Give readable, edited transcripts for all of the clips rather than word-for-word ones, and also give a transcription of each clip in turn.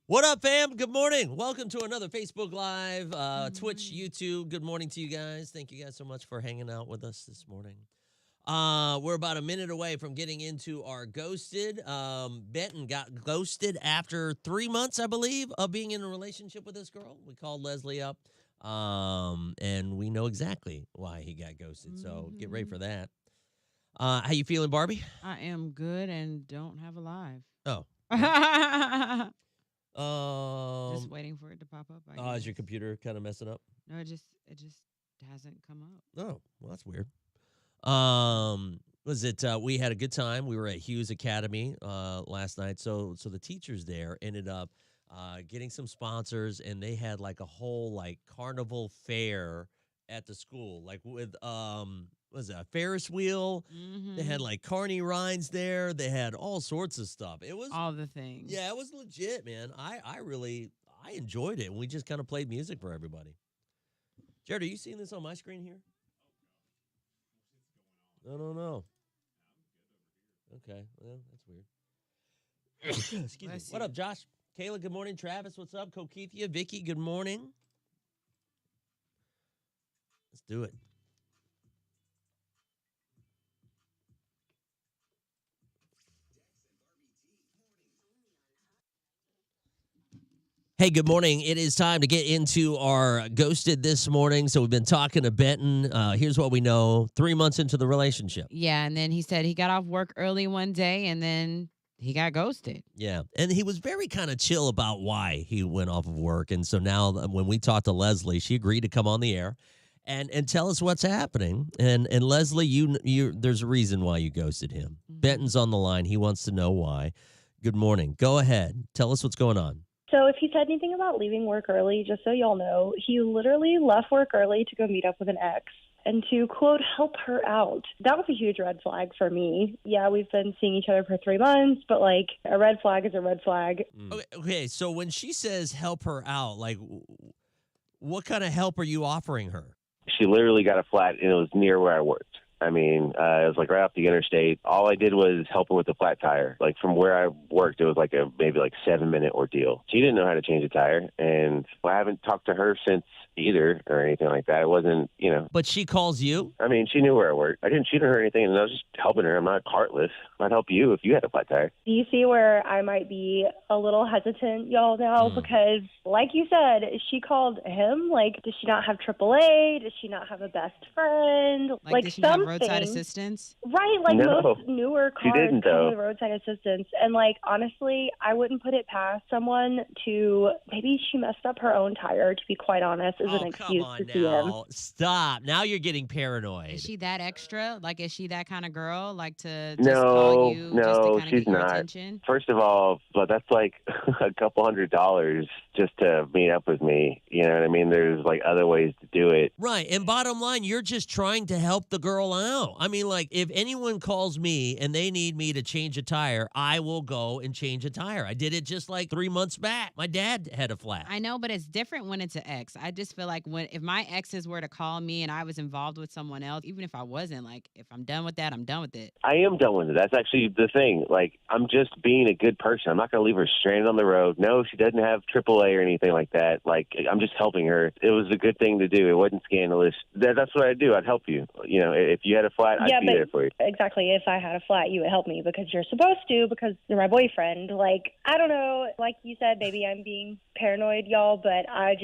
What up, fam? Good morning. Welcome to another Facebook Live, Good Twitch, morning. YouTube. Good morning to you guys. Thank you guys so much for hanging out with us this morning. We're about a minute away from getting into our ghosted. Benton got ghosted after 3 months, I believe, of being in a relationship with this girl. We called Leslie up, and we know exactly why he got ghosted. So get ready Hmm for that. How you feeling, Barbie? I am good and don't have a live. Oh, well, Just waiting for it to pop up, I is guess. your computer kind of messing up? No, it just hasn't come up. Oh, well, that's weird. Was it we had a good time. We were at Hughes Academy last night. So the teachers there ended up getting some sponsors, and they had like a whole like carnival fair at the school, like with what was that, a Ferris wheel? They had Hmm like carny rides there. They had all sorts of stuff. It was All the things. Yeah, it was legit, man. I enjoyed it. And we just kind of played music for everybody. Jared, are you seeing this on my screen here? I don't know. Okay, well, that's weird. Excuse me. Bless What you. up, Josh? Kayla, good morning. Travis, what's up? Kokethia, Vicky, good morning. Let's do it. Hey, good morning. It is time to get into our ghosted this morning. So we've been talking to Benton. Here's what we know: 3 months into the relationship. Yeah, and then he said he got off work early one day and then he got ghosted. Yeah, and he was very kind of chill about why he went off of work. And so now, when we talked to Leslie, she agreed to come on the air and tell us what's happening. And Leslie, there's a reason why you ghosted him. Hmm Benton's on the line. He wants to know why. Good morning. Go ahead. Tell us what's going on. So if he said anything about leaving work early, just so y'all know, he literally left work early to go meet up with an ex and to, quote, help her out. That was a huge red flag for me. Yeah, we've been seeing each other for 3 months, but like a red flag is a red flag. Okay, so when she says help her out, like what kind of help are you offering her? She literally got a flat, and it was near where I worked. I mean, it was like right off the interstate. All I did was help her with the flat tire. Like from where I worked, it was like a maybe like 7-minute ordeal. She didn't know how to change a tire, and I haven't talked to her since either or anything like that. It wasn't. But she calls you? I mean, she knew where I worked. I didn't cheat on her or anything, and I was just helping her. I'm not heartless. I'd help you if you had a flat tire. Do you see where I might be a little hesitant, y'all, now? Because, like you said, she called him. Like, does she not have AAA? Does she not have a best friend? Like, does she have something. roadside assistance? Right, like No, most newer she cars didn't, come though. with roadside assistance. And like honestly, I wouldn't put it past someone to maybe she messed up her own tire, to be quite honest, as an Come excuse on to see him. now. Stop. Now you're getting Is paranoid. she that extra? Like, is she that kind of girl? Like to just call No, you just to no, kind of she's get your not. attention? First of all, but that's like a couple $100 just to meet up with me. You know what I mean? There's like other ways to do it. Right. And bottom line, you're just trying to help the girl out. I mean, like, if anyone calls me and they need me to change a tire, I will go and change a tire. I did it just like 3 months back. My dad had a flat. I know, but it's different when it's an ex. I just feel like if my exes were to call me and I was involved with someone else, even if I wasn't, like if I'm done with that, I'm done with it. I am done with it. That's actually the thing. Like, I'm just being a good person. I'm not going to leave her stranded on the road. No, she doesn't have AAA or anything like that. Like, I'm just helping her. It was a good thing to do. It wasn't scandalous. That's what I do. I'd help you. You know, if you had a flat, I'd be there for you. Exactly. If I had a flat, you would help me because you're supposed to, because you're my boyfriend. Like, I don't know. Like you said, maybe I'm being paranoid, y'all, but I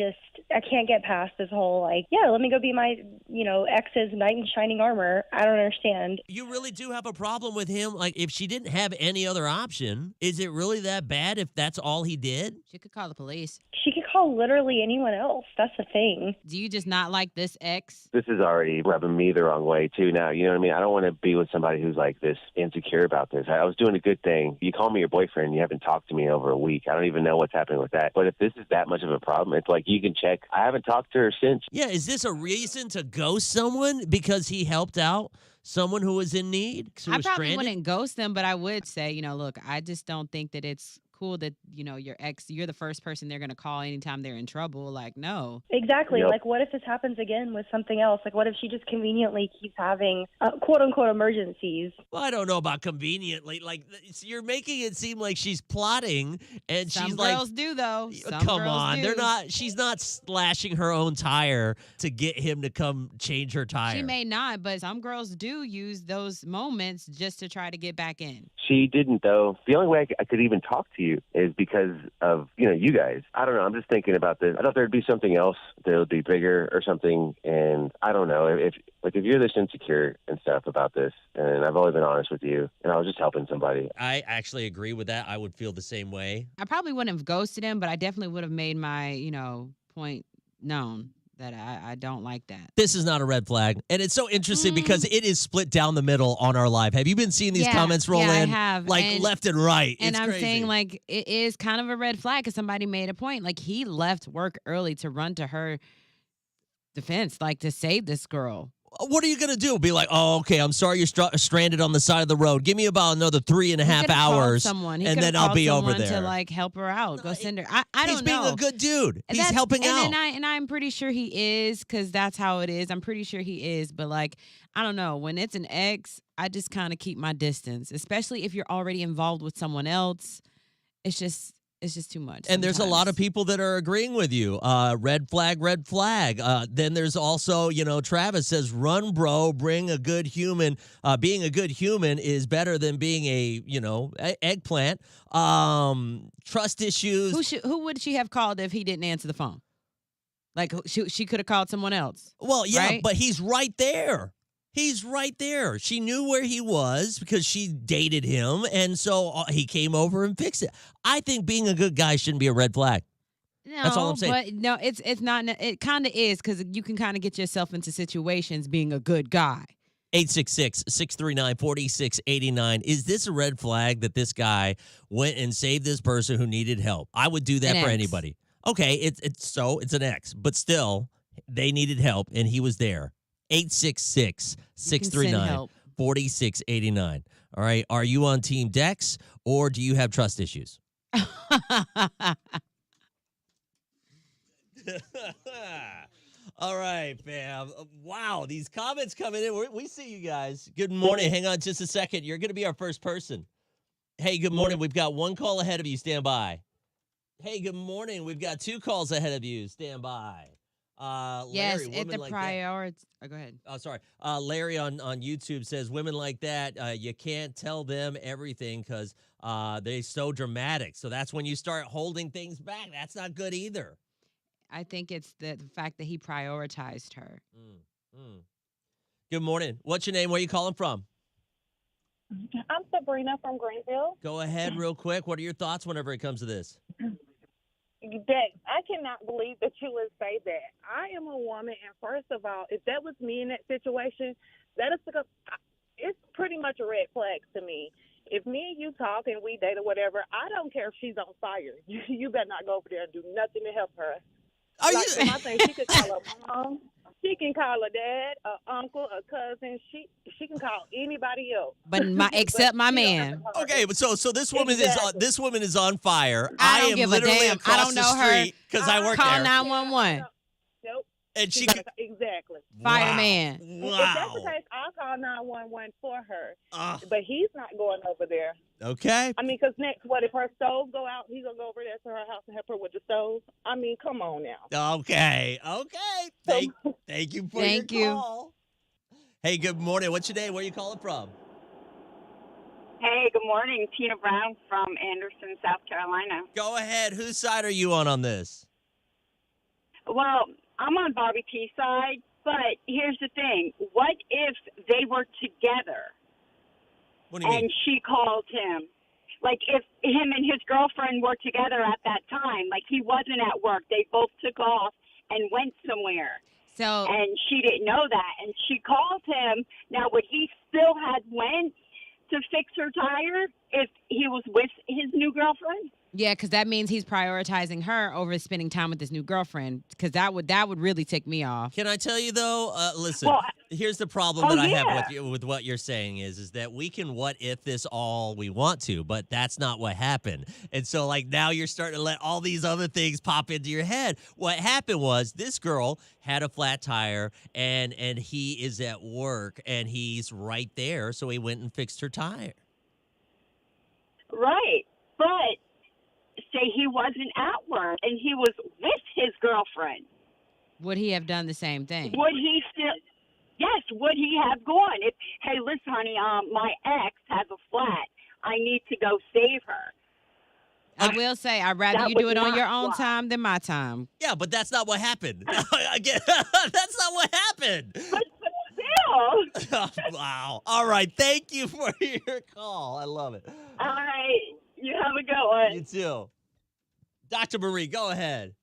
can't get past this whole, like, yeah, let me go be my, ex's knight in shining armor. I don't understand. You really do have a problem with him. Like, if she didn't have any other option, is it really that bad if that's all he did? She could call the police. She could call literally anyone else. That's the thing. Do you just not like this ex? This is already rubbing me the wrong way, too, now. You know what I mean? I don't want to be with somebody who's like this insecure about this. I was doing a good thing. You call me your boyfriend, you haven't talked to me over a week. I don't even know what's happening with that. But if this is that much of a problem, it's like you can check. I haven't talked to her since. Yeah, is this a reason to ghost someone because he helped out someone who was in need? Who I was probably stranded? wouldn't ghost them, but I would say, look, I just don't think that it's cool that, your ex, you're the first person they're going to call anytime they're in trouble. Like, no. Exactly. Yep. Like, what if this happens again with something else? Like, what if she just conveniently keeps having quote unquote emergencies? Well, I don't know about conveniently. Like, you're making it seem like she's plotting, and Some she's like, girls do, though. Some come girls on, do. they're not. She's not slashing her own tire to get him to come change her tire. She may not, but some girls do use those moments just to try to get back in. She didn't, though. The only way I could even talk to you is because of, you guys. I don't know. I'm just thinking about this. I thought there'd be something else that would be bigger or something. And I don't know. If you're this insecure and stuff about this, and I've only been honest with you, and I was just helping somebody. I actually agree with that. I would feel the same way. I probably wouldn't have ghosted him, but I definitely would have made my, point known that I don't like that. This is not a red flag. And it's so interesting because it is split down the middle on our live. Have you been seeing these comments roll in? I have. Like left and right. And it's I'm crazy. saying, like, it is kind of a red flag because somebody made a point. Like, he left work early to run to her defense, like, to save this girl. What are you going to do? Be like, oh, okay, I'm sorry you're stranded on the side of the road. Give me about another 3.5 hours, Someone. He and could've then I'll called be over someone there. to, like, help her out. Go send her. I He's don't being know. a good dude. And He's helping out. And I'm pretty sure he is, because that's how it is. I'm pretty sure he is. But, like, I don't know. When it's an ex, I just kind of keep my distance, especially if you're already involved with someone else. It's just too much. And there's a lot of sometimes. people that are agreeing with you. Red flag, red flag. Then there's also, Travis says, run, bro, bring a good human. Being a good human is better than being a, eggplant. Trust issues. Who would she have called if he didn't answer the phone? Like, she could have called someone else. Well, yeah, right? but he's right there. He's right there. She knew where he was because she dated him, and so he came over and fixed it. I think being a good guy shouldn't be a red flag. No, That's all I'm saying. But no, it's not. It kind of is, because you can kind of get yourself into situations being a good guy. 866-639-4689. Is this a red flag that this guy went and saved this person who needed help? I would do that An for ex. anybody. Okay, it's an ex, but still, they needed help, and he was there. 866-639-4689. All right, are you on Team Dex, or do you have trust issues? All right, fam. Wow, these comments coming in. We see you guys. Good morning. Hang on just a second. You're going to be our first person. Hey, good morning. We've got one call ahead of you. Stand by. Hey, good morning. We've got two calls ahead of you. Stand by. Yes, Larry, it's women the like that. priority. Oh, go ahead. Oh, sorry. Larry on YouTube says women like that, you can't tell them everything because they're so dramatic. So that's when you start holding things back. That's not good either. I think it's the fact that he prioritized her. Good morning. What's your name? Where are you calling from? I'm Sabrina from Greenville. Go ahead real quick. What are your thoughts whenever it comes to this? Dex, I cannot believe that you would say that. I am a woman, and first of all, if that was me in that situation, it's pretty much a red flag to me. If me and you talk and we date or whatever, I don't care if she's on fire. You better not go over there and do nothing to help her. Are Like, you? my thing, she could call her mom, she can call her dad, her uncle, her cousin. She can call anybody else. But except my she don't have man. to call her. Okay, but so this woman Exactly. this woman is on fire. I don't am give a literally damn. I across don't the know her. street because I work Call there. 911. Nope. And she Exactly. Fireman. If that's Wow. the case, I'll call 911 for her. Ugh. But he's not going over there. Okay. I mean, because next, what if her stove go out? He's going to go over there to her house and help her with the stove? I mean, come on now. Okay. Thank you for Thank your you. call. Hey, good morning. What's your name? Where are you calling from? Hey, good morning. Tina Brown from Anderson, South Carolina. Go ahead. Whose side are you on this? Well, I'm on Bobby T's side, but here's the thing. What if they were together What do you mean? and she called him? Like, if him and his girlfriend were together at that time, like he wasn't at work, they both took off and went somewhere, So and she didn't know that, and she called him. Now, would he still have went to fix her tire if he was with his new girlfriend? yeah, because that means he's prioritizing her over spending time with his new girlfriend. Because that would really tick me off. Can I tell you though? Listen. Well, Here's the problem Oh, that I have yeah. with you with what you're saying is that we can what if this all we want to, but that's not what happened. And so like now you're starting to let all these other things pop into your head. What happened was this girl had a flat tire and he is at work and he's right there, so he went and fixed her tire. Right. But say he wasn't at work and he was with his girlfriend. Would he have done the same thing? Would he still? Yes. Would he have gone? If, hey, listen, honey, my ex has a flat. I need to go save her. I will say, I'd rather That you do would it on not your own fly. time than my time. Yeah, but that's not what happened. Again, that's not what happened. But still. Wow. All right. Thank you for your call. I love it. All right. You have a good one. You too. Dr. Marie, go ahead.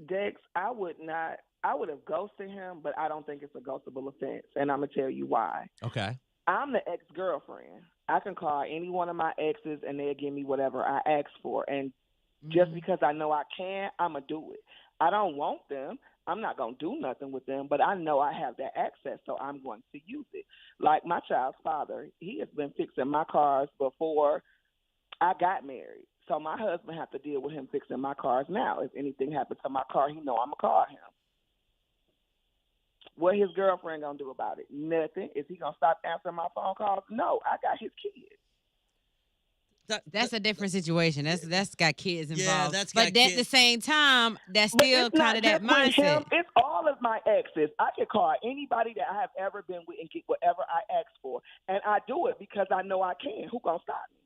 Dex, I would have ghosted him, but I don't think it's a ghostable offense, and I'm going to tell you why. Okay. I'm the ex-girlfriend. I can call any one of my exes, and they'll give me whatever I ask for, and just because I know I can, I'm going to do it. I don't want them. I'm not going to do nothing with them, but I know I have that access, so I'm going to use it. Like my child's father, he has been fixing my cars before I got married. So my husband has to deal with him fixing my cars now. If anything happens to my car, he know I'm going to call him. What his girlfriend going to do about it? Nothing. Is he going to stop answering my phone calls? No, I got his kids. That's a different situation. That's got kids involved. Yeah, that's but got at the same time, that's But still it's not kind of that just with him. mindset. It's all of my exes. I can call anybody that I have ever been with and get whatever I ask for. And I do it because I know I can. Who going to stop me?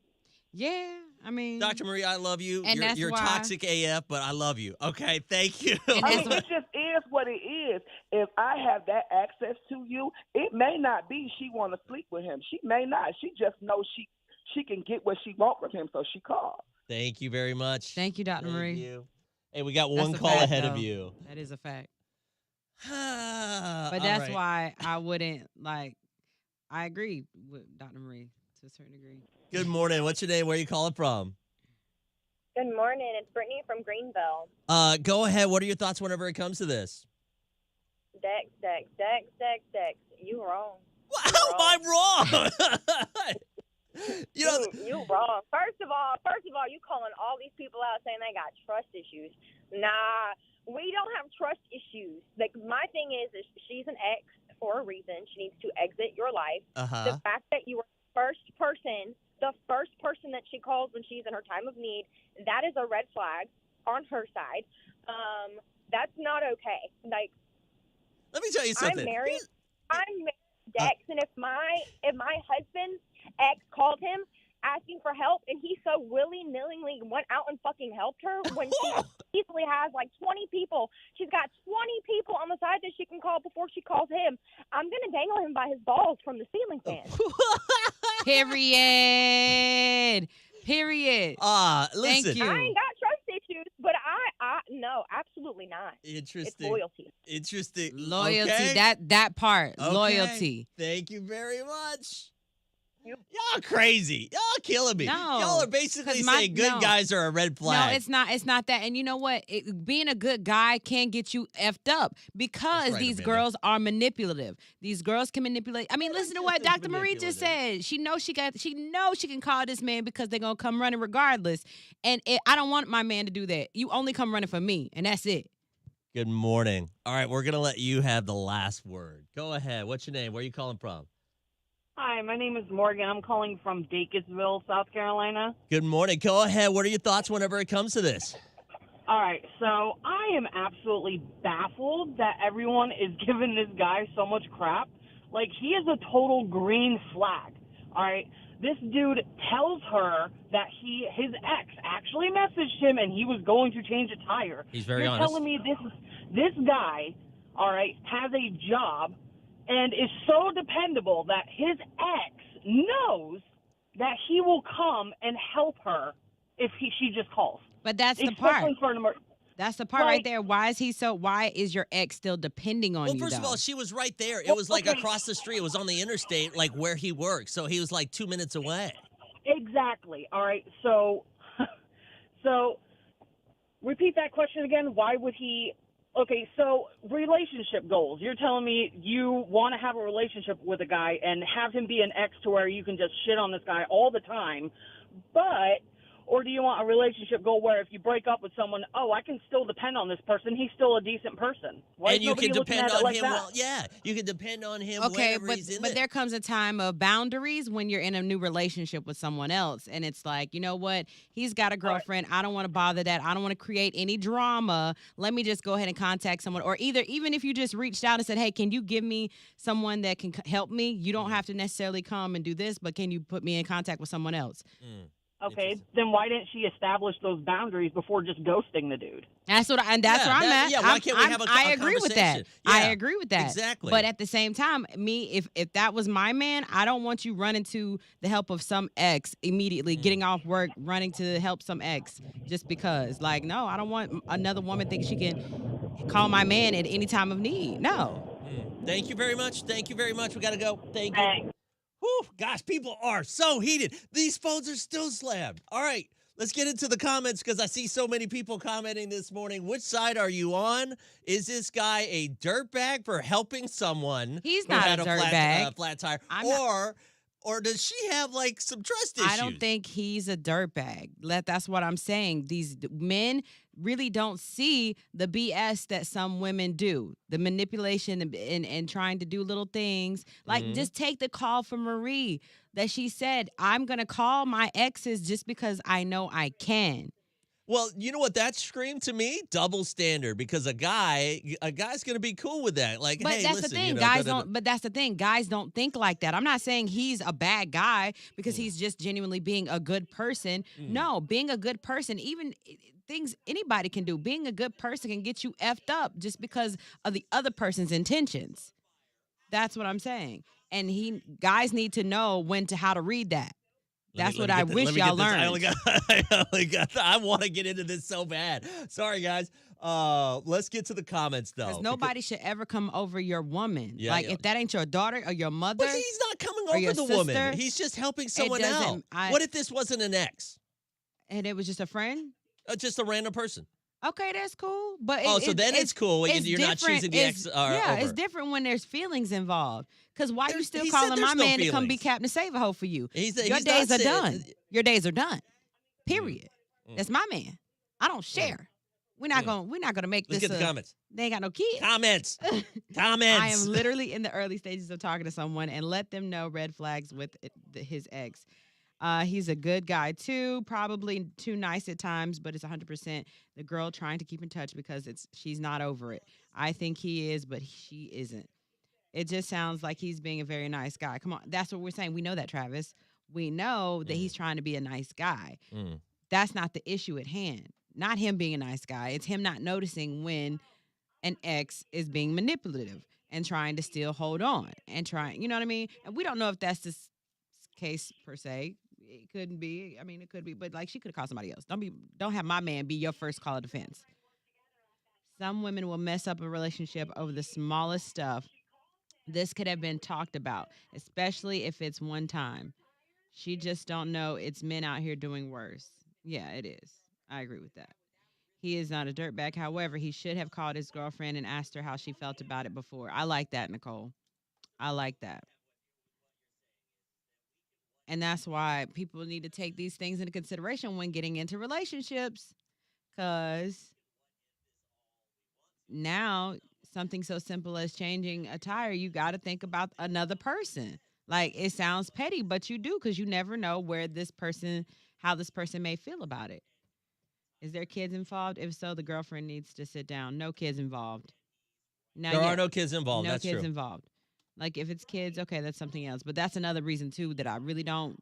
Yeah, I mean, Dr. Marie, I love you. And that's you're why- toxic AF, but I love you. Okay, thank you. And I that's mean, it just is what it is. If I have that access to you, it may not be she want to sleep with him. She may not. She just knows she can get what she want with him, so she called. Thank you very much. Thank you, Dr. Thank Marie. you. Hey, we got That's one a call fact, ahead of though. you. That is a fact. But But that's why I wouldn't I agree with Dr. Marie to a certain degree. Good morning. What's your name? Where are you calling from? Good morning. It's Brittany from Greenville. Go ahead. What are your thoughts whenever it comes to this? Dex. You wrong. How am I wrong? You know, You wrong. First of all, you calling all these people out saying they got trust issues. Nah, we don't have trust issues. Like my thing is she's an ex for a reason. She needs to exit your life. The fact that you were the first person that she calls when she's in her time of need, that is a red flag on her side. That's not okay. Like, let me tell you something. I'm married, Dex, and if my husband's ex called him asking for help and he so willy-nilly went out and fucking helped her when she easily has like 20 people. She's got 20 people on the side that she can call before she calls him. I'm going to dangle him by his balls from the ceiling fan. Period. Listen. Thank you. I ain't got trust issues, but no, absolutely not. It's loyalty. Interesting. Loyalty. Okay. That part. Okay. Loyalty. Thank you very much. Y'all crazy. Y'all killing me. No, Y'all are basically 'cause saying good no. guys are a red flag. No, it's not. It's not that. And you know what? Being a good guy can get you effed up because That's right, these Amanda. girls are manipulative. These girls can manipulate. I mean, listen to what just Dr. Marie just manipulative. said. She knows she can call this man because they're gonna come running regardless. And I don't want my man to do that. You only come running for me, and that's it. Good morning. All right, we're going to let you have the last word. Go ahead. What's your name? Where are you calling from? Hi, my name is Morgan. I'm calling from Dacusville, South Carolina. Good morning. Go ahead. What are your thoughts whenever it comes to this? All right, so I am absolutely baffled that everyone is giving this guy so much crap. Like, he is a total green flag, all right? This dude tells her that his ex actually messaged him and he was going to change a tire. He's very You're honest. telling me this guy, all right, has a job and is so dependable that his ex knows that he will come and help her if she just calls. But that's the part. Especially for an emergency. That's the part right Like- there. Why is your ex still depending on Well, you? first of though? all, she was right there. It was like Okay. across the street. It was on the interstate, like where he works. So he was like 2 minutes away. Exactly. All right. So repeat that question again. Why would he Okay, so relationship goals. You're telling me you want to have a relationship with a guy and have him be an ex to where you can just shit on this guy all the time, but or do you want a relationship goal where if you break up with someone, oh, I can still depend on this person. He's still a decent person. Why And is you nobody can looking depend at it on like him. that? Well, yeah, you can depend on him Okay, whenever he's in but it. there comes a time of boundaries when you're in a new relationship with someone else, and it's like, you know what? He's got a girlfriend. I don't want to bother that. I don't want to create any drama. Let me just go ahead and contact someone, or even if you just reached out and said, "Hey, can you give me someone that can help me? You don't have to necessarily come and do this, but can you put me in contact with someone else?" Okay, then why didn't she establish those boundaries before just ghosting the dude? That's what, and that's Yeah, where I'm at. yeah, why can't we have I a agree with that. conversation? I Yeah, agree with that. exactly. But at the same time, if that was my man, I don't want you running to the help of some ex immediately, getting off work, running to help some ex just because. Like, no, I don't want another woman thinking she can call my man at any time of need. No. Thank you very much. Thank you very much. We got to go. Thank you. Thanks. Whew, gosh, people are so heated. These phones are still slammed. All right, let's get into the comments because I see so many people commenting this morning. Which side are you on? Is this guy a dirtbag for helping someone He's who not had a flat, dirtbag. flat tire? I'm not- Or does she have like some trust issues? I don't think he's a dirtbag. That's what I'm saying. These men really don't see the BS that some women do, the manipulation and trying to do little things. Like, just take the call from Marie that she said, "I'm going to call my exes just because I know I can." Well, you know what that screamed to me? Double standard, because a guy's going to be cool with that. Like, But hey, that's listen, the thing, you know, guys da-da-da. don't. But that's the thing, guys don't think like that. I'm not saying he's a bad guy because he's just genuinely being a good person. No, being a good person, even things anybody can do. Being a good person can get you effed up just because of the other person's intentions. That's what I'm saying. And guys need to know how to read that. That's what I wish y'all learned. I want to get into this so bad. Sorry, guys. Let's get to the comments, though. Because nobody should ever come over your woman. Yeah, like, yeah. if that ain't your daughter or your mother. But he's not coming or your over the woman. sister, He's just helping someone out. doesn't- What if this wasn't an ex? And it was just a friend? Just a random person. Okay, that's cool. But So then it's cool. You're not different. choosing the ex Yeah, over. it's different when there's feelings involved. Because why you still he said calling my there's no man to come be feelings. Captain Save-A-Ho for you? He's Your not days are saying- done. Your days are done. Period. That's my man. I don't share. We're not gonna make Let's this. get the comments. They ain't got no kids. Comments. I am literally in the early stages of talking to someone and let them know red flags with his ex. He's a good guy too, probably too nice at times, but it's 100% the girl trying to keep in touch because she's not over it. I think he is, but she isn't. It just sounds like he's being a very nice guy. Come on, that's what we're saying. We know that, Travis. We know that he's trying to be a nice guy. That's not the issue at hand. Not him being a nice guy. It's him not noticing when an ex is being manipulative and trying to still hold on and trying, you know what I mean? And we don't know if that's the case per se. It couldn't be. I mean, it could be, but like she could have called somebody else. Don't have my man be your first call of defense. Some women will mess up a relationship over the smallest stuff. This could have been talked about, especially if it's one time. She just don't know it's men out here doing worse. Yeah, it is. I agree with that. He is not a dirtbag. However, he should have called his girlfriend and asked her how she felt about it before. I like that, Nicole. I like that. And that's why people need to take these things into consideration when getting into relationships. Because now, something so simple as changing a tire, you got to think about another person. Like, it sounds petty, but you do, because you never know how this person may feel about it. Is there kids involved? If so, the girlfriend needs to sit down. No kids involved. There are no kids involved. No That's kids true. involved. Like, if it's kids, okay, that's something else. But that's another reason too that I really don't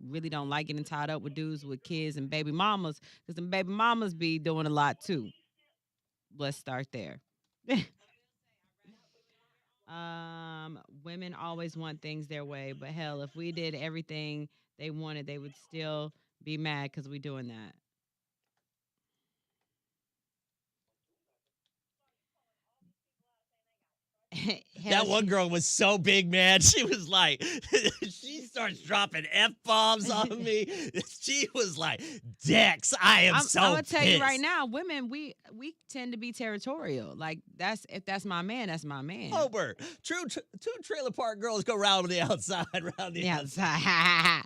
like getting tied up with dudes with kids and baby mamas, because the baby mamas be doing a lot too. Let's start there. Women always want things their way, but hell, if we did everything they wanted, they would still be mad because we doing that. That one girl was so big, man. She was like, she starts dropping F-bombs on me. She was like, Dex, I am I'm gonna tell you right pissed." now, women, we tend to be territorial. Like if that's my man, that's my man. Hobart, two trailer park girls go round the outside, round the Yeah, outside.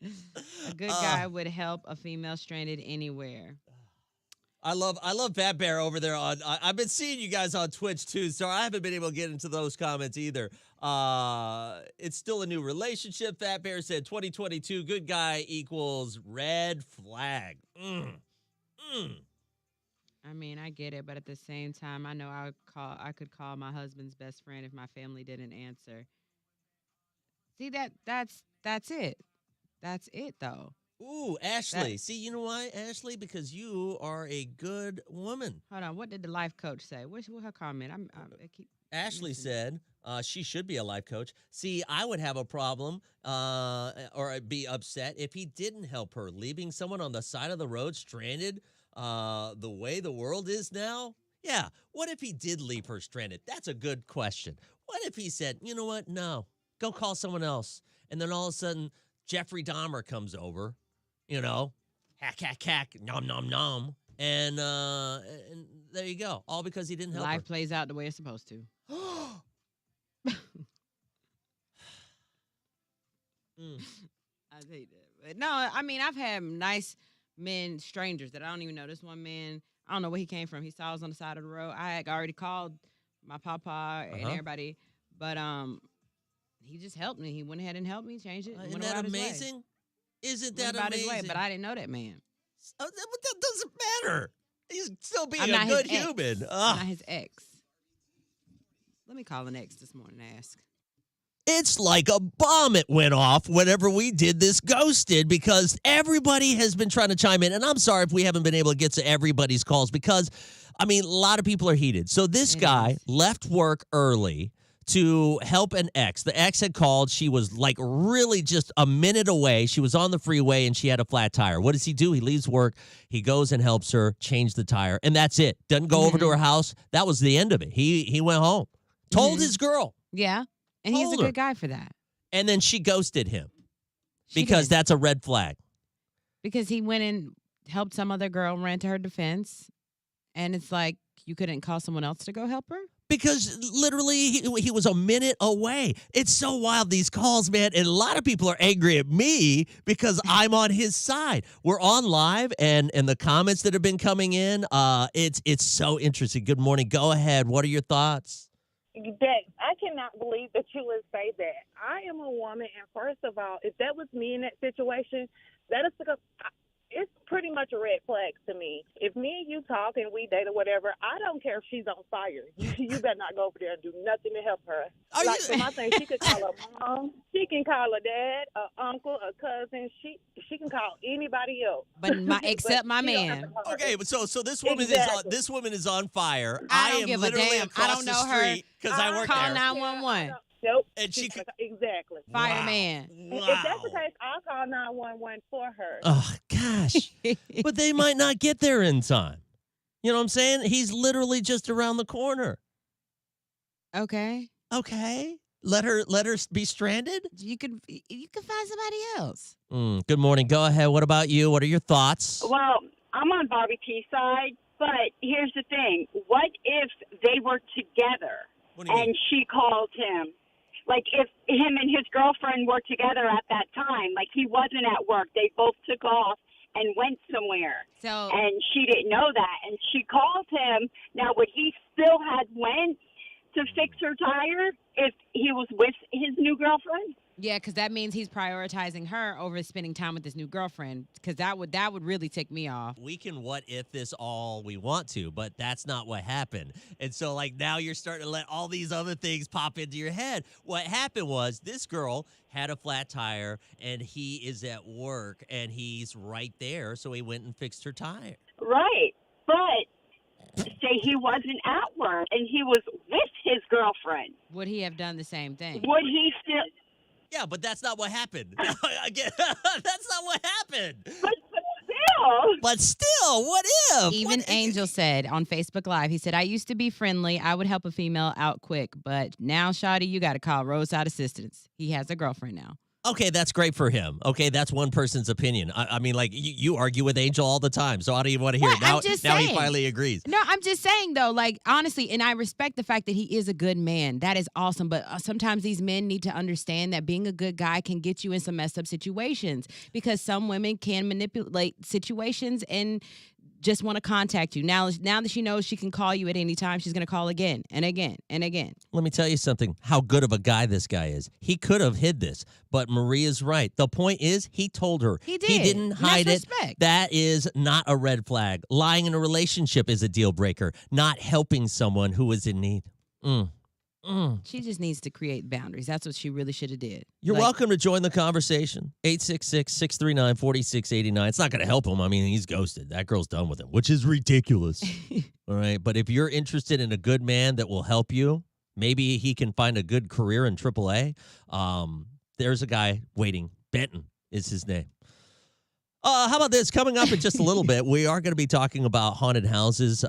a good guy would help a female stranded anywhere. I love Fat Bear over there on. I've been seeing you guys on Twitch too, so I haven't been able to get into those comments either. It's still a new relationship. Fat Bear said 2022 good guy equals red flag. I mean, I get it, but at the same time, I know I could call my husband's best friend if my family didn't answer. See that's it. That's it though. Ooh, Ashley. See, you know why, Ashley? Because you are a good woman. Hold on, what did the life coach say? What's her comment? I keep Ashley missing. said she should be a life coach. See, I would have a problem or I'd be upset if he didn't help her. Leaving someone on the side of the road stranded the way the world is now? Yeah. What if he did leave her stranded? That's a good question. What if he said, you know what? No, go call someone else. And then all of a sudden, Jeffrey Dahmer comes over, hack, nom, nom, nom. And there you go. All because he didn't help Life plays out the way it's supposed to. her. I hate that. But no, I mean, I've had nice men, strangers that I don't even know. This one man, I don't know where he came from. He saw us on the side of the road. I had already called my papa and everybody, but he just helped me. He went ahead and helped me change it. Isn't that amazing? Isn't that about amazing? his way, but I didn't know that man. But that doesn't matter. He's still being I'm a not good his ex. human. I'm not his ex. Let me call an ex this morning and ask. It's like a bomb it went off whenever we did this Ghosted because everybody has been trying to chime in. And I'm sorry if we haven't been able to get to everybody's calls because, I mean, a lot of people are heated. So this guy left work early to help an ex. The ex had called. She was like really just a minute away. She was on the freeway and she had a flat tire. What does he do? He leaves work. He goes and helps her change the tire. And that's it. Doesn't go over to her house. That was the end of it. He went home. Told his girl. Yeah. And he's a Told her. good guy for that. And then she ghosted him She because did. that's a red flag. Because he went and helped some other girl, ran to her defense. And it's like, you couldn't call someone else to go help her? Because literally he was a minute away. It's so wild, these calls, man. And a lot of people are angry at me because I'm on his side. We're on live and the comments that have been coming in, it's so interesting. Good morning. Go ahead. What are your thoughts? Dex, I cannot believe that you would say that. I am a woman, and first of all, if that was me in that situation, it's pretty much a red flag to me. If me and you talk and we date or whatever, I don't care if she's on fire. You better not go over there and do nothing to help her. For my thing, she could call her mom, she can call her dad, her uncle, her cousin. She can call anybody else. But except my she don't have man. to call her. Okay, but so this woman Exactly. this woman is on fire. I don't am give a literally damn. across I don't the know her. street because I work Call there. 911. Nope. And she could, Exactly. Fireman. Wow. If that's the case, I'll call 911 for her. Oh gosh. But they might not get there in time. You know what I'm saying? He's literally just around the corner. Okay. Okay. Let her be stranded? You could find somebody else. Good morning. Go ahead. What about you? What are your thoughts? Well, I'm on Barbie P's side, but here's the thing. What if they were together What do you mean? and she called him? Like, if him and his girlfriend were together at that time, like he wasn't at work, they both took off and went somewhere. So And she didn't know that. And she called him. Now, would he still have went to fix her tire if he was with his new girlfriend? yeah, because that means he's prioritizing her over spending time with his new girlfriend. Because that would really tick me off. We can what if this all we want to, but that's not what happened. And so, like, now you're starting to let all these other things pop into your head. What happened was this girl had a flat tire, and he is at work, and he's right there, so he went and fixed her tire. Right. But say he wasn't at work and he was with his girlfriend. Would he have done the same thing? Would he still? Yeah, but that's not what happened. Again, that's not what happened. But still, all. But still, what if? Even What- Angel said on Facebook Live, he said, I used to be friendly. I would help a female out quick. But now, Shawty, you got to call roadside assistance. He has a girlfriend now. Okay, that's great for him. Okay, that's one person's opinion. I mean, like, you argue with Angel all the time, so I don't even want to hear it. What? I'm Now, just now he saying. finally agrees. No, I'm just saying, though, like, honestly, and I respect the fact that he is a good man. That is awesome. But sometimes these men need to understand that being a good guy can get you in some messed up situations because some women can manipulate situations and just want to contact you. Now that she knows she can call you at any time, she's going to call again and again and again. Let me tell you something, how good of a guy this guy is. He could have hid this, but Maria's right. The point is, he told her. He did. He didn't And that's hide it. respect. That is not a red flag. Lying in a relationship is a deal breaker, not helping someone who is in need. She just needs to create boundaries. That's what she really should have did. You're Like, welcome to join the conversation. 866-639-4689. It's not going to help him. I mean, he's ghosted. That girl's done with him, which is ridiculous. All right. But if you're interested in a good man that will help you, maybe he can find a good career in AAA. There's a guy waiting. Benton is his name. How about this? Coming up in just a little bit, we are going to be talking about haunted houses.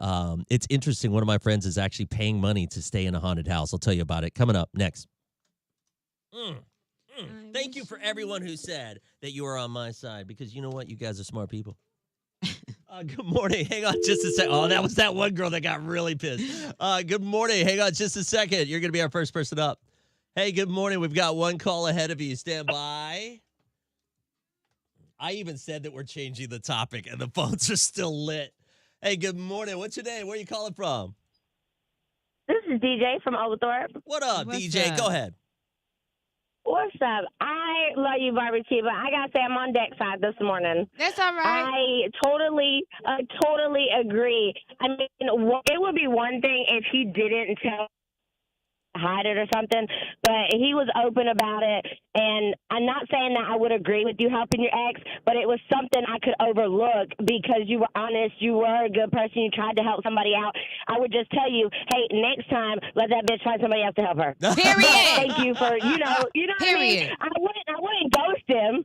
It's interesting. One of my friends is actually paying money to stay in a haunted house. I'll tell you about it coming up next. Thank you for everyone who said that you are on my side because you know what? You guys are smart people. Good morning. Hang on just a second. Oh, that was that one girl that got really pissed. Good morning. Hang on just a second. You're going to be our first person up. Hey, good morning. We've got one call ahead of you. Stand by. I even said that we're changing the topic, and the phones are still lit. Hey, good morning. What's your name? Where are you calling from? This is DJ from Overthorpe. What up, What's DJ? up? Go ahead. What's up? I love you, Barbie, but I gotta say I'm on deck side this morning. That's all right. I totally agree. I mean, it would be one thing if he didn't hide it or something, but he was open about it, and I'm not saying that I would agree with you helping your ex, but it was something I could overlook because you were honest, you were a good person, you tried to help somebody out. I would just tell you, hey, next time let that bitch find somebody else to help her. Period. Thank you for you know what I mean. Period. I wouldn't ghost him,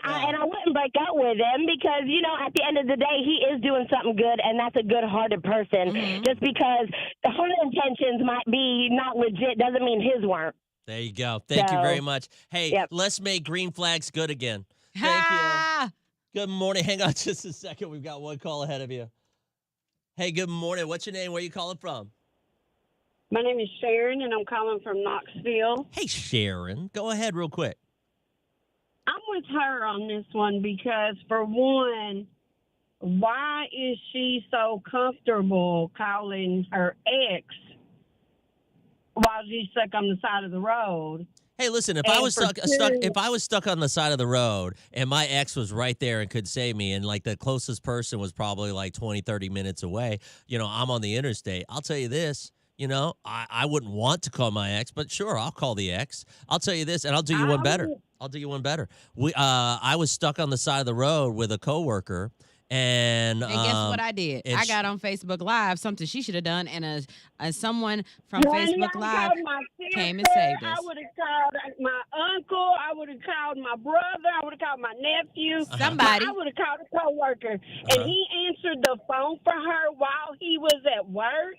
I wouldn't break up with him because at the end of the day he is doing something good, and that's a good-hearted person. Just because her intentions might be not legit doesn't mean his weren't. There you go. Thank you So, very much. Hey, yep. let's make green flags good again. Thank you. Good morning. Hang on just a second. We've got one call ahead of you. Hey, good morning. What's your name? Where are you calling from? My name is Sharon, and I'm calling from Knoxville. Hey, Sharon. Go ahead real quick. I'm with her on this one because, for one, why is she so comfortable calling her ex while she's stuck on the side of the road? Hey, listen, if I was stuck on the side of the road and my ex was right there and could save me, and like the closest person was probably like 20, 30 minutes away, I'm on the interstate. I'll tell you this, I wouldn't want to call my ex, but sure, I'll call the ex. I'll tell you this, and I'll do you one better. I was stuck on the side of the road with a coworker. And guess what I did? I got on Facebook Live, something she should have done, and someone from Facebook Live came and saved us. I would have called my uncle. I would have called my brother. I would have called my nephew. Somebody. I would have called a coworker, and he answered the phone for her while he was at work.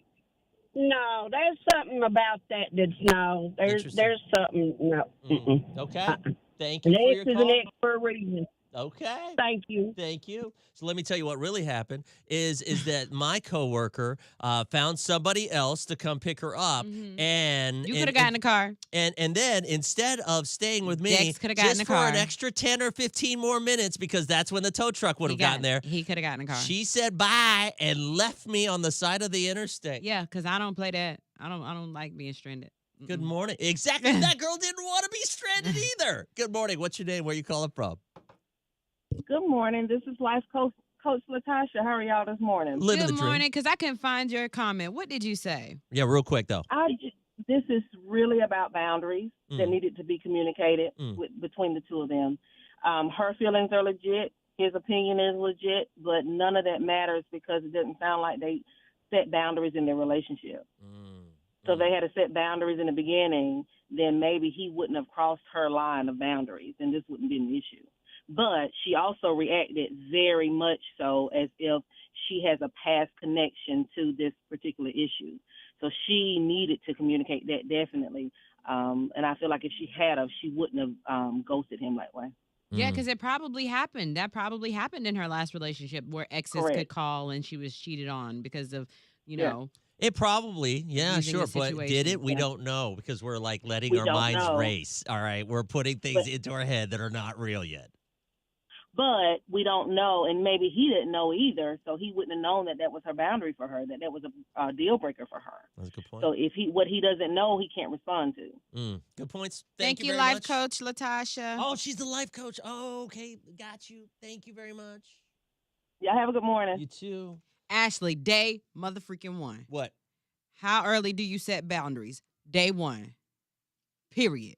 No, there's something about that that's no. There's something no. Okay. Thank you for your This is call. an ex for a reason. Okay. Thank you. Thank you. So let me tell you what really happened is that my coworker found somebody else to come pick her up, and You could have gotten in the car. And then instead of staying with me, Dex coulda gotten in just the for car. an extra 10 or 15 more minutes, because that's when the tow truck would have gotten there. He could have gotten in the car. She said bye and left me on the side of the interstate. Yeah, because I don't play that. I don't like being stranded. Good morning. Exactly. That girl didn't want to be stranded either. Good morning. What's your name? Where you calling from? Good morning. This is Life Coach Latasha. How are y'all this morning? Living Good the dream. morning, because I couldn't find your comment. What did you say? Yeah, real quick though. This is really about boundaries that needed to be communicated between the two of them. Her feelings are legit. His opinion is legit, but none of that matters because it doesn't sound like they set boundaries in their relationship. So they had to set boundaries in the beginning, then maybe he wouldn't have crossed her line of boundaries, and this wouldn't be an issue. But she also reacted very much so as if she has a past connection to this particular issue. So she needed to communicate that definitely. And I feel like if she had of, she wouldn't have ghosted him that way. Yeah, because it probably happened. That probably happened in her last relationship where exes Correct. could call and she was cheated on because of, you Yeah. know. It probably, yeah, Using sure. the But did situation. it? We Yeah. don't know because we're like letting We our don't minds know. race. All right. We're putting things into our head that are not real yet. But we don't know, and maybe he didn't know either, so he wouldn't have known that that was her boundary for her, that was a deal breaker for her. That's a good point. So if what he doesn't know, he can't respond to. Good points. Thank you, very life much. coach Latasha. Oh, she's the life coach. Oh, okay. Got you. Thank you very much. Y'all have a good morning. You too. Ashley, day motherfucking one. What? How early do you set boundaries? Day one. Period.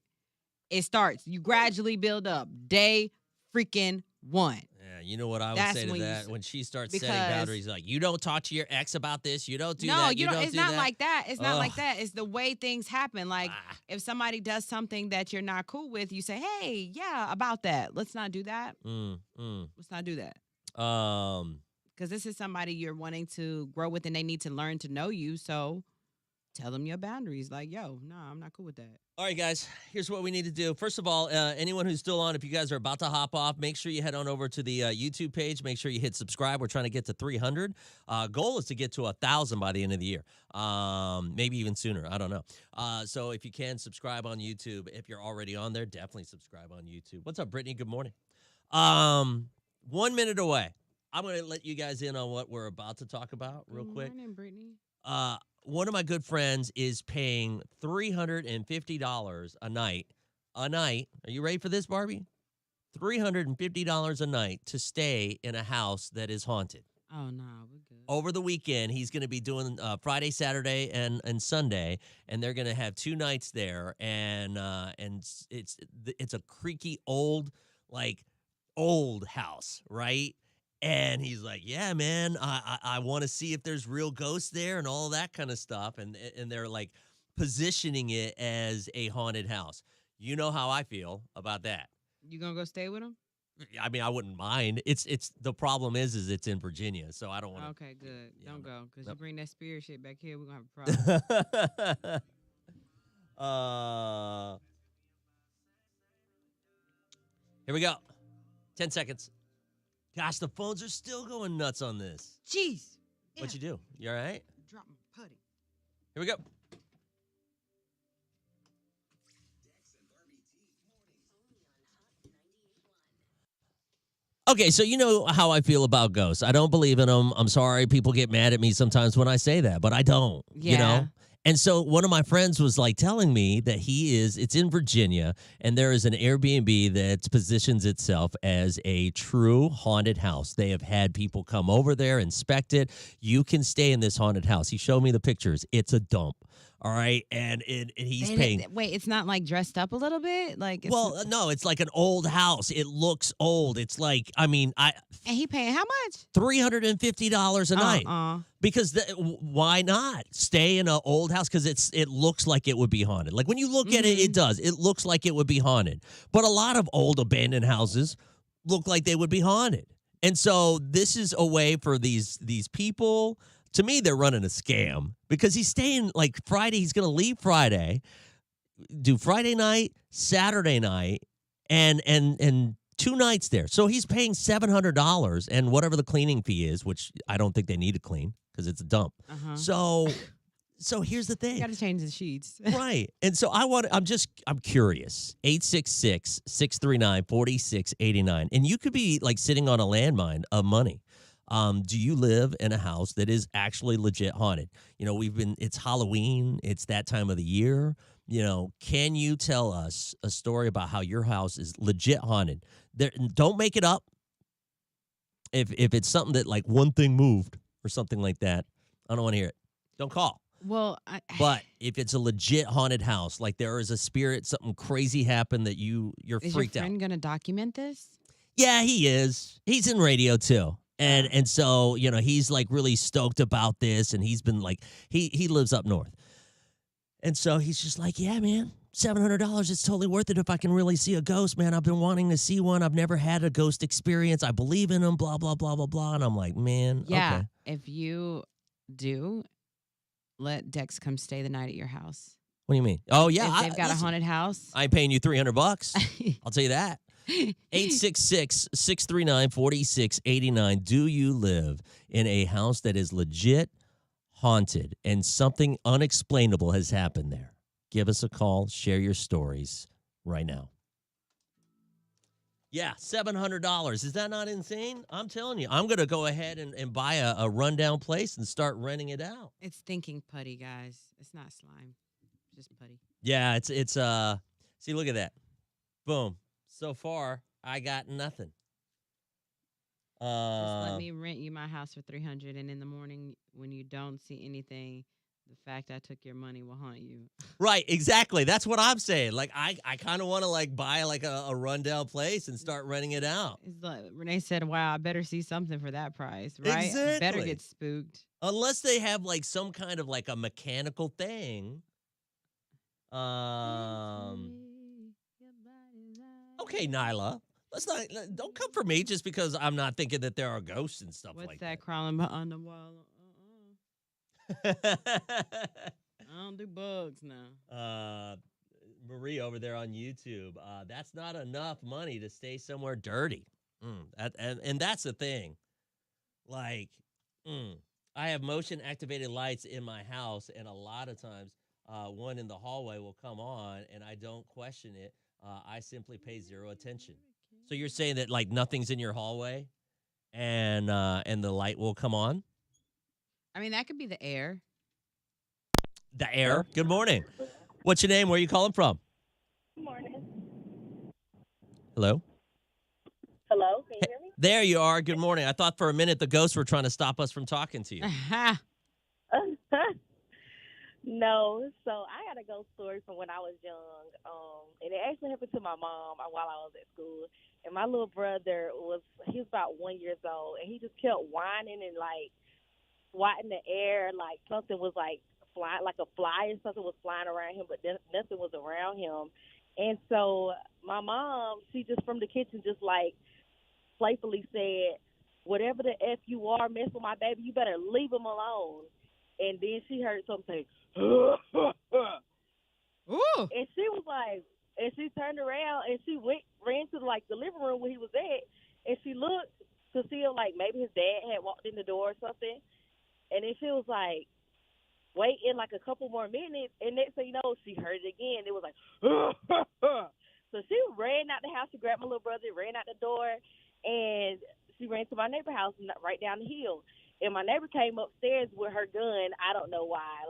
It starts. You gradually build up. Day freaking one. Yeah, you know what I would That's say to when you that s- when she starts setting because- boundaries, like you don't talk to your ex about this, you don't do No, that, you don't. It's do not that. like that. It's not like Ugh. that. It's the way things happen. Like Ah. if somebody does something that you're not cool with, you say, "Hey, yeah, about that. Let's not do that. Let's not do that." Because this is somebody you're wanting to grow with, and they need to learn to know you. So tell them your boundaries. Like, yo, no, I'm not cool with that. All right, guys, here's what we need to do. First of all, anyone who's still on, if you guys are about to hop off, make sure you head on over to the YouTube page. Make sure you hit subscribe. We're trying to get to 300. Goal is to get to 1,000 by the end of the year, maybe even sooner. I don't know. So if you can, subscribe on YouTube. If you're already on there, definitely subscribe on YouTube. What's up, Brittany? Good morning. 1 minute away. I'm going to let you guys in on what we're about to talk about real quick. Good morning, Brittany. One of my good friends is paying $350 a night. Are you ready for this, Barbie? $350 a night to stay in a house that is haunted. Oh, no, we're good. Over the weekend, he's going to be doing Friday, Saturday, and Sunday, and they're going to have 2 nights there. And it's a creaky old house, right? And he's like, yeah, man, I want to see if there's real ghosts there and all that kind of stuff. And they're like positioning it as a haunted house. You know how I feel about that. You gonna go stay with him? I mean, I wouldn't mind. It's the problem is it's in Virginia, so I don't want to. Okay, good. Yeah, Don't go, because nope. you bring that spirit shit back here, we're gonna have a problem. Here we go. 10 seconds. Gosh, the phones are still going nuts on this. Jeez. What'd you do? You all right? Drop my putty. Here we go. Okay, so you know how I feel about ghosts. I don't believe in them. I'm sorry. People get mad at me sometimes when I say that, but I don't. You Yeah. know? And so one of my friends was like telling me that it's in Virginia, and there is an Airbnb that positions itself as a true haunted house. They have had people come over there, inspect it. You can stay in this haunted house. He showed me the pictures. It's a dump. All right. And he's paying. Wait, it's not like dressed up a little bit? Like, it's, No, it's like an old house. It looks old. It's like, I mean, and he paying how much? $350 a night. Because why not stay in an old house? Because it looks like it would be haunted. Like when you look at it, it does. It looks like it would be haunted. But a lot of old abandoned houses look like they would be haunted. And so this is a way for these people. To me, they're running a scam because he's staying like Friday. He's going to leave Friday, do Friday night, Saturday night, and 2 nights there. So he's paying $700 and whatever the cleaning fee is, which I don't think they need to clean because it's a dump. So here's the thing. You got to change the sheets. Right. And so I'm curious. 866-639-4689. And you could be like sitting on a landmine of money. Do you live in a house that is actually legit haunted? You know, it's Halloween. It's that time of the year. You know, can you tell us a story about how your house is legit haunted? Don't make it up. If it's something that like one thing moved or something like that, I don't want to hear it. Don't call. Well, But if it's a legit haunted house, like there is a spirit, something crazy happened that you're is freaked your out. friend going to document this? Yeah, he is. He's in radio too. And so, you know, he's like really stoked about this, and he's been like he lives up north. And so he's just like, yeah, man, $700, it's totally worth it if I can really see a ghost, man. I've been wanting to see one. I've never had a ghost experience. I believe in them, blah, blah, blah, blah, blah. And I'm like, man, Yeah. okay. If you do, let Dex come stay the night at your house. What do you mean? Oh, yeah. If they've got a haunted house. I ain't paying you $300. I'll tell you that. 866-639-4689. Do you live in a house that is legit haunted and something unexplainable has happened there? Give us a call. Share your stories right now. Yeah, $700. Is that not insane? I'm telling you, I'm going to go ahead and buy a rundown place and start renting it out. It's thinking putty, guys. It's not slime. It's just putty. Yeah, it's see, look at that. Boom. So far, I got nothing. Just let me rent you my house for $300, and in the morning when you don't see anything, the fact I took your money will haunt you. Right, exactly. That's what I'm saying. Like, I kind of want to like buy like a rundown place and start renting it out. It's like Renee said, wow, I better see something for that price, right? Exactly. Better get spooked. Unless they have like some kind of like a mechanical thing. Okay, Nyla. Don't come for me just because I'm not thinking that there are ghosts and stuff What's like that crawling behind the wall? that. I don't do bugs now. Marie over there on YouTube. That's not enough money to stay somewhere dirty. And that's the thing. Like, I have motion activated lights in my house, and a lot of times one in the hallway will come on, and I don't question it. I simply pay zero attention. So you're saying that like nothing's in your hallway, and the light will come on? I mean, that could be the air. The air. Good morning. What's your name? Where are you calling from? Good morning. Hello? Hello, can you hear me? There you are. Good morning. I thought for a minute the ghosts were trying to stop us from talking to you. No, so I got a ghost story from when I was young, and it actually happened to my mom while I was at school. And my little brother was about 1 year old, and he just kept whining and like swatting the air, like something was like flying, like a fly or something was flying around him, but nothing was around him. And so my mom, she just from the kitchen just like playfully said, "Whatever the F you are, mess with my baby, you better leave him alone." And then she heard something, Ooh. and she was like, and she turned around and she ran to like the living room where he was at, and she looked to see if like maybe his dad had walked in the door or something. And then she was like, waiting like a couple more minutes, and next thing you know, she heard it again. It was like, so she ran out the house. She grabbed my little brother, ran out the door, and she ran to my neighbor's house right down the hill. And my neighbor came upstairs with her gun. I don't know why.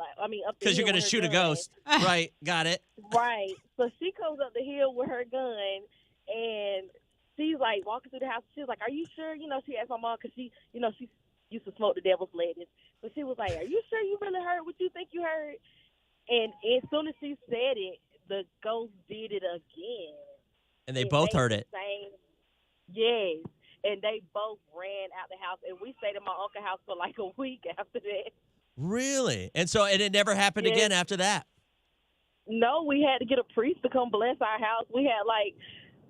Because you're going to shoot a ghost. Right. Got it. Right. So she comes up the hill with her gun, and she's like walking through the house. She was like, "Are you sure?" She asked my mom because she used to smoke the devil's lettuce. So she was like, "Are you sure you really heard what you think you heard?" And as soon as she said it, the ghost did it again. And they both heard it. Yes. And they both ran out the house, and we stayed at my uncle's house for like a week after that. Really? And it never happened again after that? No, we had to get a priest to come bless our house. We had like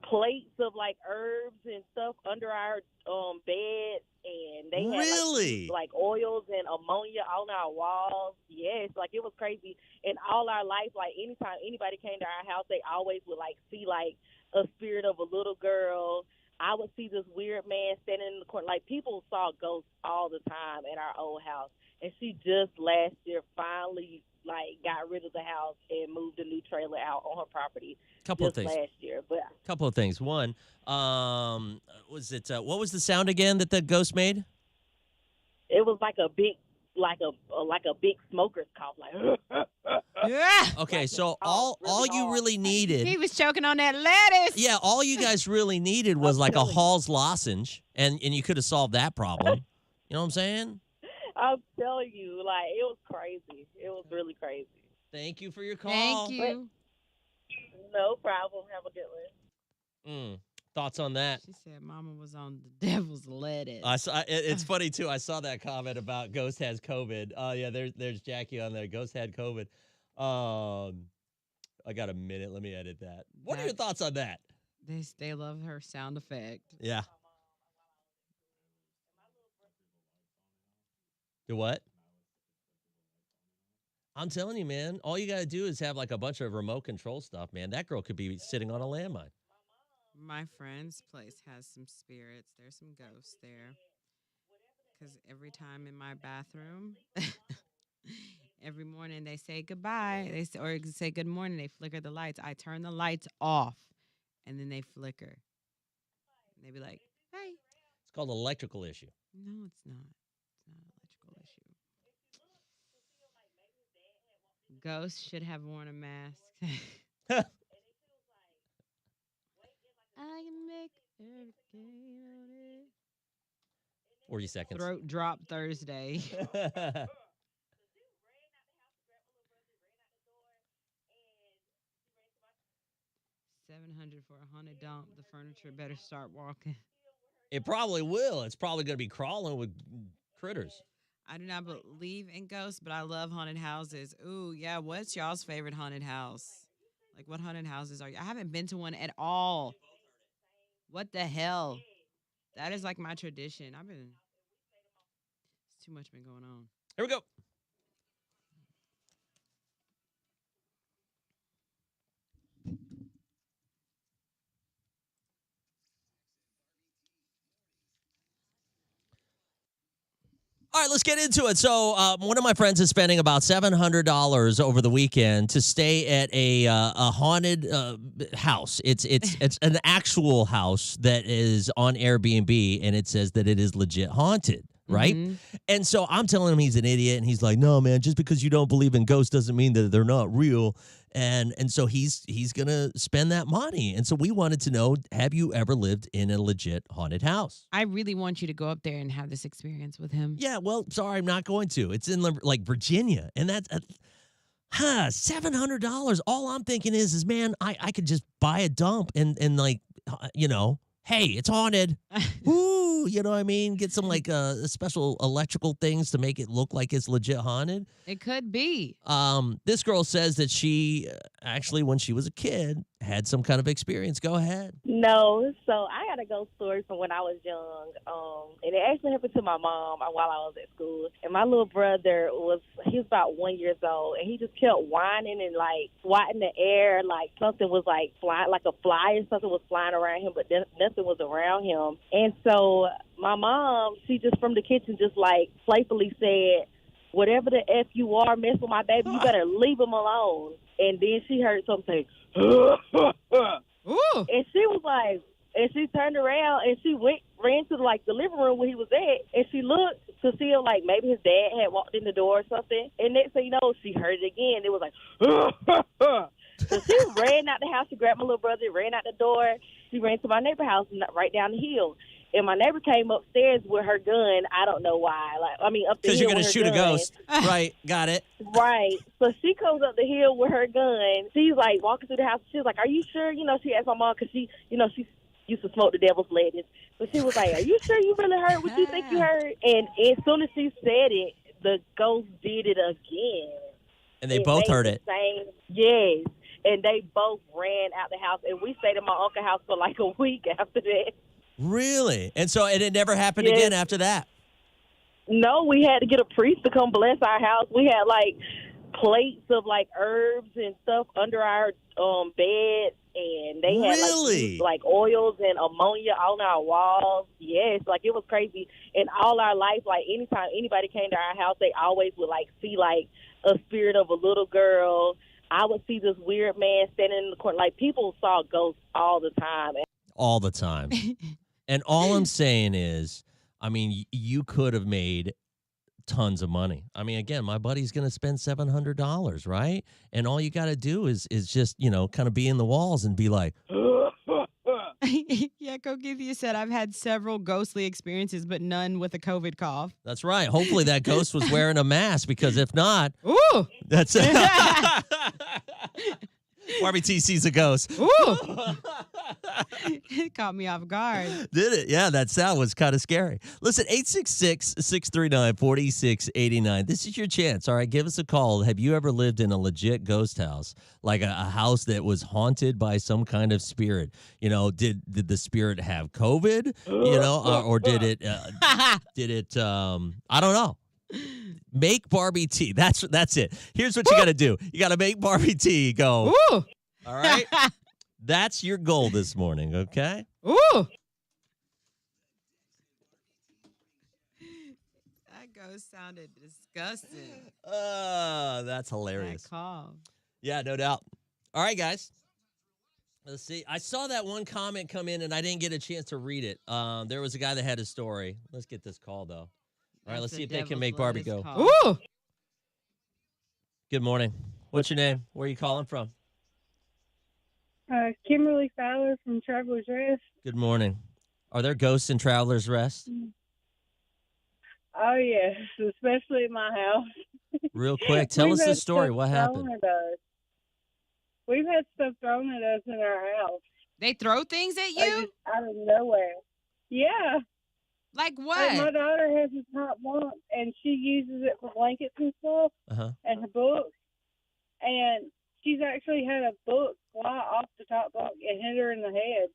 plates of like herbs and stuff under our beds, and they had like oils and ammonia on our walls. Yes, like it was crazy. And all our life, like anytime anybody came to our house, they always would like see like a spirit of a little girl. I would see this weird man standing in the corner. Like, people saw ghosts all the time at our old house. And she just last year finally, like, got rid of the house and moved a new trailer out on her property. Couple of things. Last year. Couple of things. One, was it, what was the sound again that the ghost made? It was like a big, like a big smoker's cough. Like, yeah. Okay, so all you really needed. He was choking on that lettuce. Yeah, all you guys really needed was like a Hall's lozenge, and you could have solved that problem. You know what I'm saying? I'm telling you, like, it was crazy. It was really crazy. Thank you for your call. Thank you. No problem. Have a good one. Thoughts on that? She said Mama was on the devil's lettuce. It's funny, too. I saw that comment about Ghost has COVID. Yeah, there's Jackie on there. Ghost had COVID. I got a minute. Let me edit that. What are your thoughts on that? They love her sound effect. Yeah. Do what? I'm telling you, man, all you got to do is have like a bunch of remote control stuff, man. That girl could be sitting on a landmine. My friend's place has some spirits. There's some ghosts there. Because every time in my bathroom, every morning they say goodbye, or say good morning, they flicker the lights. I turn the lights off, and then they flicker. And they be like, hey. It's called an electrical issue. No, it's not. It's not an electrical issue. Ghosts should have worn a mask. I can make everything on it. 40 seconds. Throat drop Thursday. $700 for a haunted dump. The furniture better start walking. It probably will. It's probably going to be crawling with critters. I do not believe in ghosts, but I love haunted houses. Ooh, yeah. What's y'all's favorite haunted house? Like, what haunted houses are you? I haven't been to one at all. What the hell? That is like my tradition. It's too much been going on. Here we go. All right, let's get into it. So one of my friends is spending about $700 over the weekend to stay at a haunted house. It's an actual house that is on Airbnb, and it says that it is legit haunted, right? Mm-hmm. And so I'm telling him he's an idiot, and he's like, no, man, just because you don't believe in ghosts doesn't mean that they're not real. And so he's going to spend that money. And so we wanted to know, have you ever lived in a legit haunted house? I really want you to go up there and have this experience with him. Yeah, well, sorry, I'm not going to. It's in like Virginia, and that's $700. All I'm thinking is man, I could just buy a dump and like, hey, it's haunted. Woo, you know what I mean? Get some like special electrical things to make it look like it's legit haunted. It could be. This girl says that she actually, when she was a kid, had some kind of experience. Go ahead. No, so I got a ghost story from when I was young, and it actually happened to my mom while I was at school. And my little brother he was about 1 year old, and he just kept whining and like swatting the air, like something was like flying, like a fly or something was flying around him, but nothing was around him. And so my mom, she just from the kitchen just like playfully said, whatever the F you are, mess with my baby, you better leave him alone. And then she heard something say, ooh. And she was like, and she turned around and she ran to like the living room where he was at, and she looked to see if like maybe his dad had walked in the door or something. And next thing you know, she heard it again. It was like, so she ran out the house. She grabbed my little brother, ran out the door. She ran to my neighbor's house right down the hill. And my neighbor came upstairs with her gun. I don't know why. Up the hill. Because you're going to shoot a ghost. Right. Got it. Right. So she comes up the hill with her gun. She's like walking through the house. She was like, are you sure? She asked my mom because she used to smoke the devil's lettuce. So she was like, are you sure you really heard what you think you heard? And as soon as she said it, the ghost did it again. And they both heard it. Yes. And they both ran out the house. And we stayed at my uncle's house for like a week after that. Really? And so it never happened again after that? No, we had to get a priest to come bless our house. We had like plates of like herbs and stuff under our beds, and they had like oils and ammonia on our walls. Yes, like it was crazy. And all our life, like anytime anybody came to our house, they always would like see like a spirit of a little girl. I would see this weird man standing in the corner. Like people saw ghosts all the time. All the time. And all I'm saying is, I mean, you could have made tons of money. I mean, again, my buddy's going to spend $700, right? And all you got to do is just, kind of be in the walls and be like, yeah, Kokithia said, I've had several ghostly experiences, but none with a COVID cough. That's right. Hopefully that ghost was wearing a mask, because if not, ooh, that's it. Barbie T sees a ghost. Ooh. It caught me off guard. Did it? Yeah, that sound was kind of scary. Listen, 866-639-4689. This is your chance. All right, give us a call. Have you ever lived in a legit ghost house? Like a house that was haunted by some kind of spirit? You know, did the spirit have COVID? You know, or did it I don't know. Make Barbie tea. That's it. Here's what you got to do. You got to make Barbie tea. Go. Ooh. All right. That's your goal this morning, okay? Ooh. That ghost sounded disgusting. That's hilarious. That call. Yeah, no doubt. All right, guys. Let's see. I saw that one comment come in, and I didn't get a chance to read it. There was a guy that had a story. Let's get this call, though. All right, let's see if they can make Barbie go. Ooh. Good morning. What's your name? Where are you calling from? Kimberly Fowler from Travelers Rest. Good morning. Are there ghosts in Travelers Rest? Oh, yes, especially at my house. Real quick, tell us the story. What happened? We've had stuff thrown at us in our house. They throw things at you? Just out of nowhere. Yeah. Like what? Like my daughter has a top bunk, and she uses it for blankets and stuff, and her books. And she's actually had a book fly off the top bunk and hit her in the head.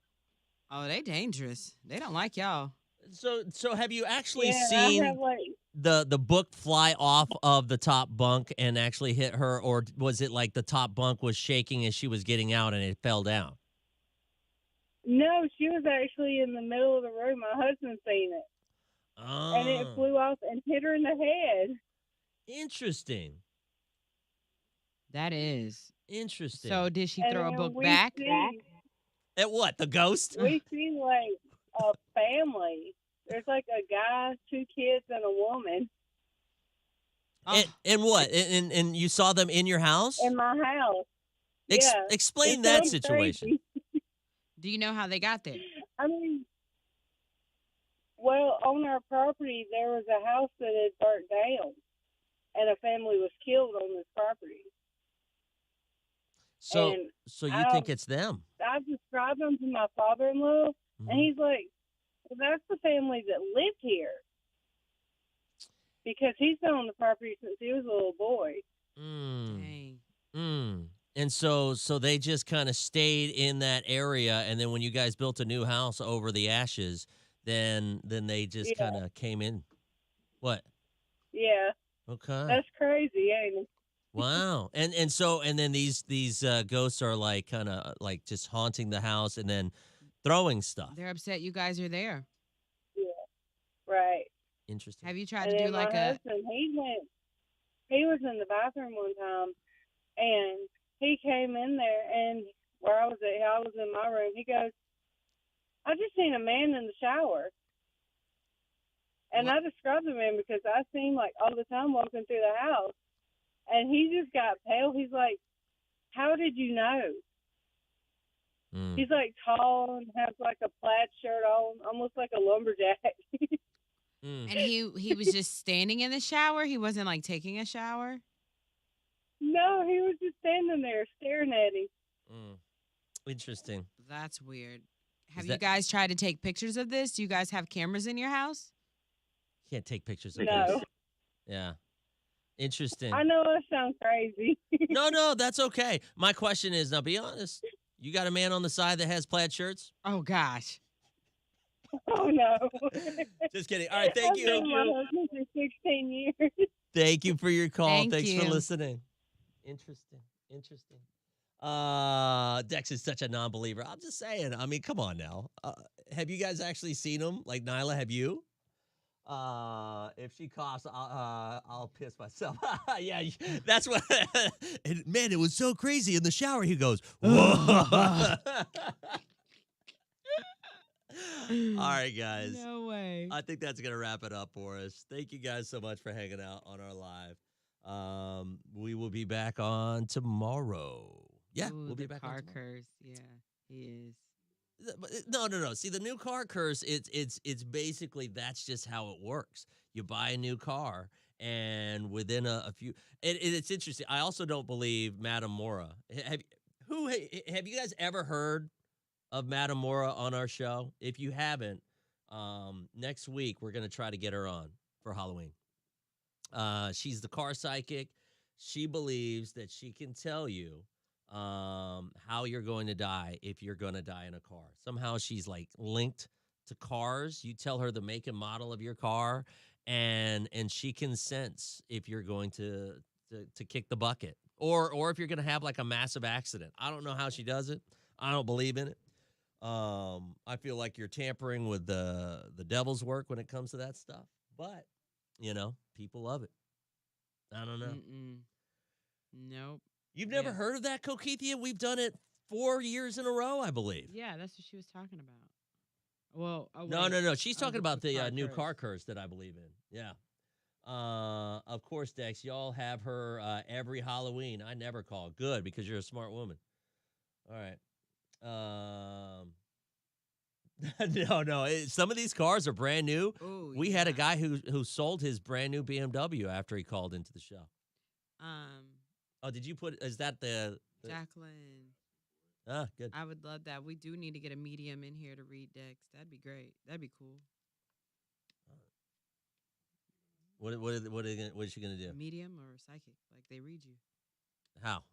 Oh, they dangerous. They don't like y'all. So have you actually Yeah, seen I have, like, the book fly off of the top bunk and actually hit her, or was it like the top bunk was shaking as she was getting out and it fell down? No, she was actually in the middle of the room. My husband seen it. Oh. And it flew off and hit her in the head. Interesting. That is. Interesting. So did she And throw a then book we back? see- At what? The ghost? We see like a family. There's like a guy, 2 kids, and a woman And what? And you saw them in your house? in my house. Yeah. Explain It that sounds situation. crazy. Do you know how they got there? I mean, well, on our property there was a house that had burnt down, and a family was killed on this property. So And so you think it's them? I described them to my father-in-law, and he's like, well, that's the family that lived here. Because he's been on the property since he was a little boy. And so they just kind of stayed in that area, and then when you guys built a new house over the ashes, then they just kind of came in. What? Yeah. Okay. That's crazy, ain't it? Wow. And then these ghosts are like kind of like just haunting the house and then throwing stuff. They're upset you guys are there. Yeah. Right. Interesting. Have you tried And to do then like my a husband, he was in the bathroom one time, and he came in there, and where I was in my room. He goes, I just seen a man in the shower. And I described the man because I see him like all the time walking through the house. And he just got pale. He's like, how did you know? He's like tall and has like a plaid shirt on, almost like a lumberjack. and he was just standing in the shower? He wasn't like taking a shower? No, he was just standing there staring at him. Interesting. That's weird. Have Is you that- guys tried to take pictures of this? Do you guys have cameras in your house? Can't take pictures of No. this. Yeah. Interesting. I know I sound crazy. No, that's okay. My question is, now be honest. You got a man on the side that has plaid shirts? Oh, gosh. Oh, no. Just kidding. All right, thank I've been with my you. husband for 16 years. Thank you for your call. Thank Thanks for you. listening. Interesting. Dex is such a non-believer. I'm just saying. I mean, come on now. Have you guys actually seen him? Like, Nyla, have you? If she coughs, I'll piss myself. Yeah, that's what. And man, it was so crazy in the shower. He goes, whoa. All right, guys. No way. I think that's gonna wrap it up for us. Thank you guys so much for hanging out on our live. We will be back on tomorrow. Yeah, Ooh, we'll be the back car on tomorrow. curse. Yeah, he is. No. See, the new car curse, it's basically that's just how it works. You buy a new car, and within a few, it's interesting. I also don't believe Madame Mora. Have you guys ever heard of Madame Mora on our show? If you haven't, next week we're going to try to get her on for Halloween. She's the car psychic. She believes that she can tell you how you're going to die if you're going to die in a car. Somehow she's like linked to cars. You tell her the make and model of your car, and she can sense if you're going to kick the bucket or if you're going to have like a massive accident. I don't know how she does it. I don't believe in it. I feel like you're tampering with the devil's work when it comes to that stuff. But, people love it. I don't know. Nope. You've never heard of that, Cokeithia? We've done it 4 years in a row, I believe. Yeah, that's what she was talking about. Well, No. She's talking about the new car curse that I believe in. Yeah. Of course, Dex, y'all have her every Halloween. I never call. Good, because you're a smart woman. All right. No. Some of these cars are brand new. Ooh, we had a guy who sold his brand new BMW after he called into the show. Oh, did you put? Is that the Jacqueline? Ah, good. I would love that. We do need to get a medium in here to read Dex. That'd be great. That'd be cool. What is she gonna do? Medium or psychic? Like they read you. How?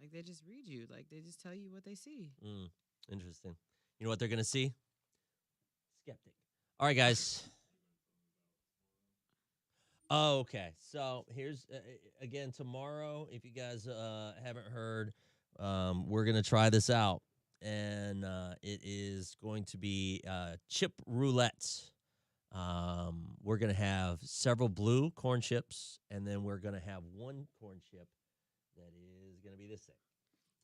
Like they just read you. Like they just tell you what they see. Interesting. You know what they're gonna see? Skeptic. All right, guys. Oh, okay. So here's again tomorrow. If you guys haven't heard, we're gonna try this out, and it is going to be chip roulette. We're gonna have several blue corn chips, and then we're gonna have one corn chip that is gonna be this thing.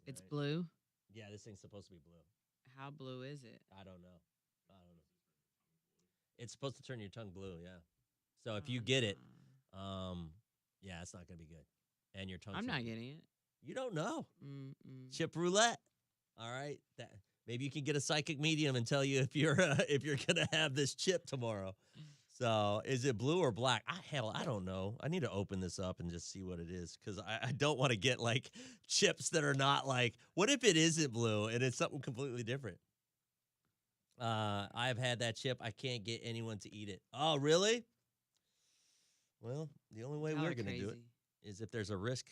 It's blue. Yeah, this thing's supposed to be blue. How blue is it? I don't know. It's supposed to turn your tongue blue, yeah. So if you get it, yeah, it's not gonna be good. And your tongue. I'm not getting it. You don't know. Chip roulette. All right. Maybe you can get a psychic medium and tell you if you're gonna have this chip tomorrow. So is it blue or black? I don't know. I need to open this up and just see what it is because I don't want to get like chips that are not like. What if it isn't blue and it's something completely different? I've had that chip. I can't get anyone to eat it. Oh, really? Well, the only way we're gonna do it is if there's a risk,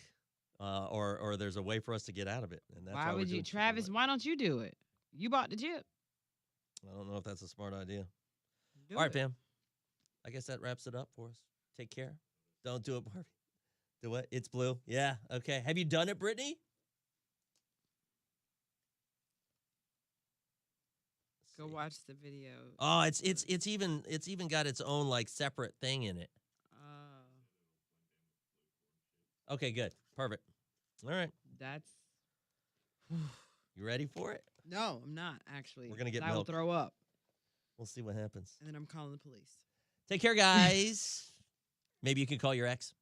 or there's a way for us to get out of it. And that's why would you, Travis? Why don't you do it? You bought the chip. I don't know if that's a smart idea. All right, fam. I guess that wraps it up for us. Take care. Don't do it, Barbie. Do what? It's blue. Yeah. Okay. Have you done it, Brittany? Go watch the video. Oh, it's even got its own like separate thing in it. Okay, good. Perfect. All right. That's. You ready for it? No, I'm not actually. We're gonna get I will milk. throw up. We'll see what happens. And then I'm calling the police. Take care, guys. Maybe you can call your ex.